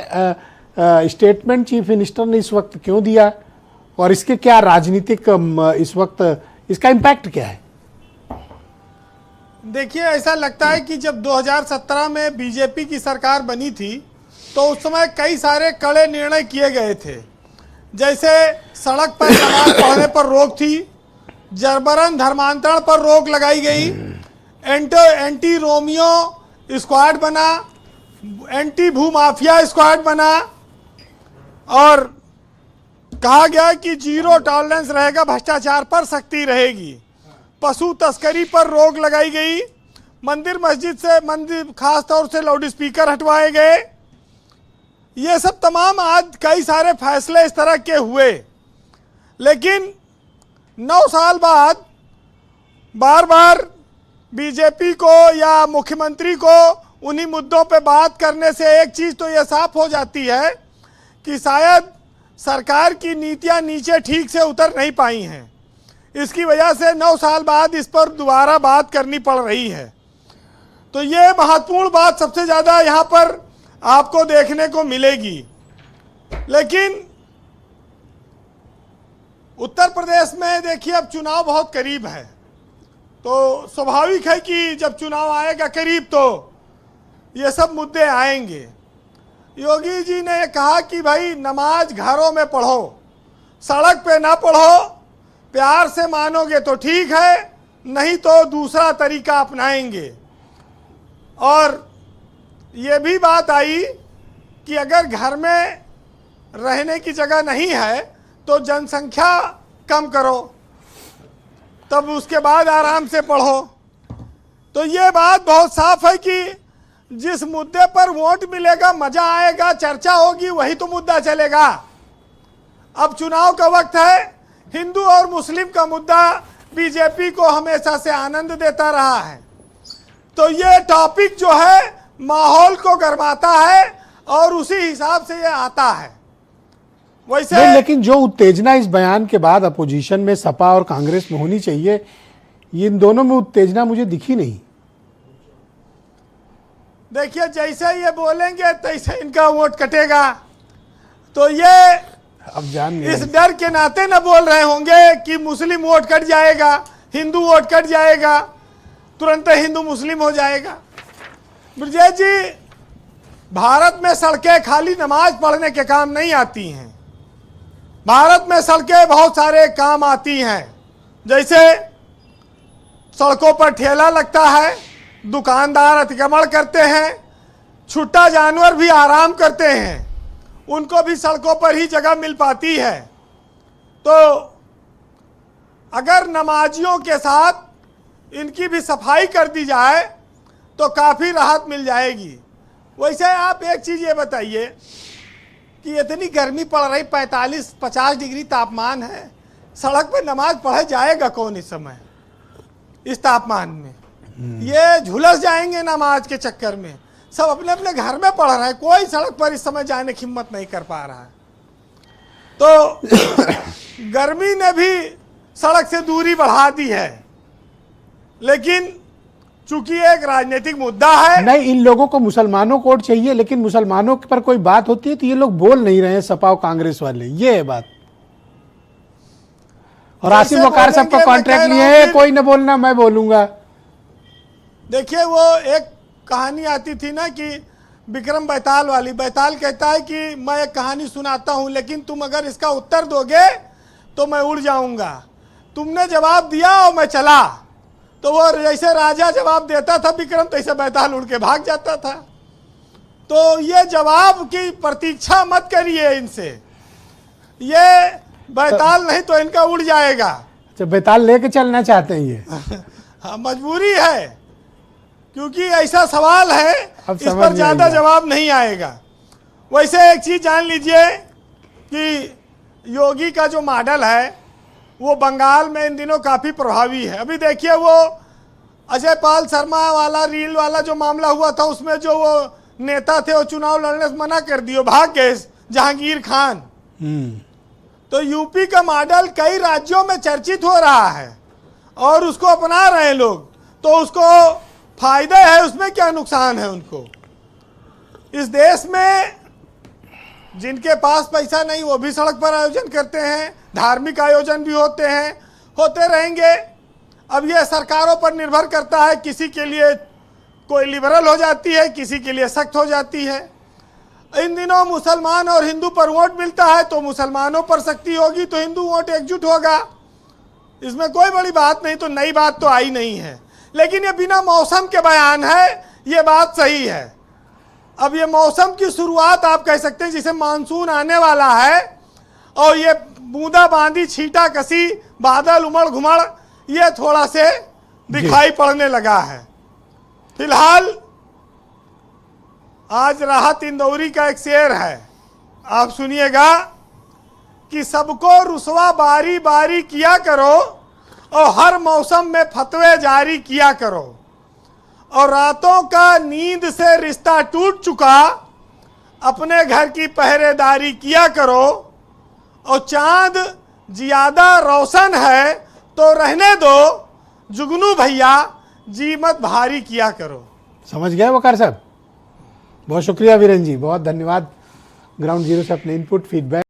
ये statement chief minister ने इस वक्त क्यों दिया और इसके क्या राजनीतिक इस वक्त इसका इम्पैक्ट क्या है? देखिए, ऐसा लगता है कि जब 2017 में बीजेपी की सरकार बनी थी तो उस समय कई सारे कड़े निर्णय किए गए थे। जैसे सड़क पर नमाज पढ़ने पर रोक थी, जबरन धर्मांतरण पर रोक लगाई गई, एंटी रोमियो स्क्वाड बना, एंटी भूमाफिया स्क्वाड बना और कहा गया कि जीरो टॉलरेंस रहेगा, भ्रष्टाचार पर सख्ती रहेगी, पशु तस्करी पर रोक लगाई गई, मंदिर मस्जिद से खास तौर से लाउड स्पीकर हटवाए गए। ये सब तमाम आज कई सारे फैसले इस तरह के हुए। लेकिन 9 साल बाद बार बार बीजेपी को या मुख्यमंत्री को उन्हीं मुद्दों पे बात करने से एक चीज़ तो ये साफ हो जाती है कि शायद सरकार की नीतियां नीचे ठीक से उतर नहीं पाई हैं। इसकी वजह से 9 साल बाद इस पर दोबारा बात करनी पड़ रही है। तो ये महत्वपूर्ण बात सबसे ज़्यादा यहाँ पर आपको देखने को मिलेगी। लेकिन उत्तर प्रदेश में देखिए, अब चुनाव बहुत करीब है, तो स्वाभाविक है कि जब चुनाव आएगा करीब तो ये सब मुद्दे आएंगे। योगी जी ने कहा कि भाई नमाज घरों में पढ़ो, सड़क पे ना पढ़ो, प्यार से मानोगे तो ठीक है, नहीं तो दूसरा तरीका अपनाएंगे। और ये भी बात आई कि अगर घर में रहने की जगह नहीं है तो जनसंख्या कम करो, तब उसके बाद आराम से पढ़ो। तो ये बात बहुत साफ है कि जिस मुद्दे पर वोट मिलेगा, मजा आएगा, चर्चा होगी, वही तो मुद्दा चलेगा। अब चुनाव का वक्त है, हिंदू और मुस्लिम का मुद्दा बीजेपी को हमेशा से आनंद देता रहा है। तो ये टॉपिक जो है माहौल को गरमाता है और उसी हिसाब से ये आता है। वैसे लेकिन जो उत्तेजना इस बयान के बाद अपोजिशन में सपा और कांग्रेस में होनी चाहिए, ये इन दोनों में उत्तेजना मुझे दिखी नहीं। देखिए, जैसे ये बोलेंगे तैसे इनका वोट कटेगा। तो ये अब जान इस डर के नाते न बोल रहे होंगे कि मुस्लिम वोट कट जाएगा, हिंदू वोट कट जाएगा, तुरंत हिंदू मुस्लिम हो जाएगा। ब्रजेश जी, भारत में सड़कें खाली नमाज पढ़ने के काम नहीं आती हैं। भारत में सड़कें बहुत सारे काम आती हैं। जैसे सड़कों पर ठेला लगता है, दुकानदार अतिक्रमण करते हैं, छुट्टा जानवर भी आराम करते हैं, उनको भी सड़कों पर ही जगह मिल पाती है। तो अगर नमाजियों के साथ इनकी भी सफाई कर दी जाए तो काफ़ी राहत मिल जाएगी। वैसे आप एक चीज़ ये बताइए कि इतनी गर्मी पड़ रही, 45-50 डिग्री तापमान है, सड़क पर नमाज पढ़े जाएगा कौन इस समय इस तापमान में? ये झुलस जाएंगे नमाज के चक्कर में। सब अपने अपने घर में पढ़ रहे हैं, कोई सड़क पर इस समय जाने की हिम्मत नहीं कर पा रहा है। तो गर्मी ने भी सड़क से दूरी बढ़ा दी है। लेकिन चूंकि एक राजनीतिक मुद्दा है, नहीं, इन लोगों को मुसलमानों को वोट चाहिए, लेकिन मुसलमानों पर कोई बात होती है तो ये लोग बोल नहीं रहे हैं, सपा और कांग्रेस वाले। ये है बात। और आसिफ वकार साहब का कॉन्ट्रैक्ट लिए है, कोई न बोलना, मैं बोलूंगा। देखिए, वो एक कहानी आती थी ना कि विक्रम बैताल वाली, बैताल कहता है कि मैं एक कहानी सुनाता हूं, लेकिन तुम अगर इसका उत्तर दोगे तो मैं उड़ जाऊंगा। तुमने जवाब दिया और मैं चला। तो वो जैसे राजा जवाब देता था विक्रम, तैसे बैताल उड़ के भाग जाता था। तो ये जवाब की प्रतीक्षा मत करिए इनसे, ये बैताल नहीं तो इनका उड़ जाएगा। अच्छा, बैताल लेके चलना चाहते हैं ये? हाँ, मजबूरी है, क्योंकि ऐसा सवाल है इस पर ज्यादा जवाब नहीं आएगा। वैसे एक चीज जान लीजिए कि योगी का जो मॉडल है वो बंगाल में इन दिनों काफ़ी प्रभावी है। अभी देखिए, वो अजय पाल शर्मा वाला रील वाला जो मामला हुआ था, उसमें जो वो नेता थे वो चुनाव लड़ने से मना कर दिए, भाग गए, जहांगीर खान। तो यूपी का मॉडल कई राज्यों में चर्चित हो रहा है और उसको अपना रहे हैं लोग। तो उसको फायदा है, उसमें क्या नुकसान है उनको? इस देश में जिनके पास पैसा नहीं वो भी सड़क पर आयोजन करते हैं, धार्मिक आयोजन भी होते हैं, होते रहेंगे। अब ये सरकारों पर निर्भर करता है, किसी के लिए कोई लिबरल हो जाती है, किसी के लिए सख्त हो जाती है। इन दिनों मुसलमान और हिंदू पर वोट मिलता है तो मुसलमानों पर सख्ती होगी तो हिंदू वोट एकजुट होगा, इसमें कोई बड़ी बात नहीं, तो नई बात तो आई नहीं है। लेकिन ये बिना मौसम के बयान है, ये बात सही है। अब ये मौसम की शुरुआत आप कह सकते हैं, जिसे मानसून आने वाला है और ये बूंदा बांदी छींटा कसी बादल उमड़ घुमड़ ये थोड़ा से दिखाई पड़ने लगा है। फिलहाल आज राहत इंदौरी का एक शेर है, आप सुनिएगा कि सबको रुसवा बारी बारी किया करो और हर मौसम में फतवे जारी किया करो, और रातों का नींद से रिश्ता टूट चुका अपने घर की पहरेदारी किया करो, और चांद ज्यादा रोशन है तो रहने दो जुगनू भैया जी मत भारी किया करो। समझ गए वकार साहब? बहुत शुक्रिया वीरेन जी, बहुत धन्यवाद ग्राउंड जीरो से अपने इनपुट फीडबैक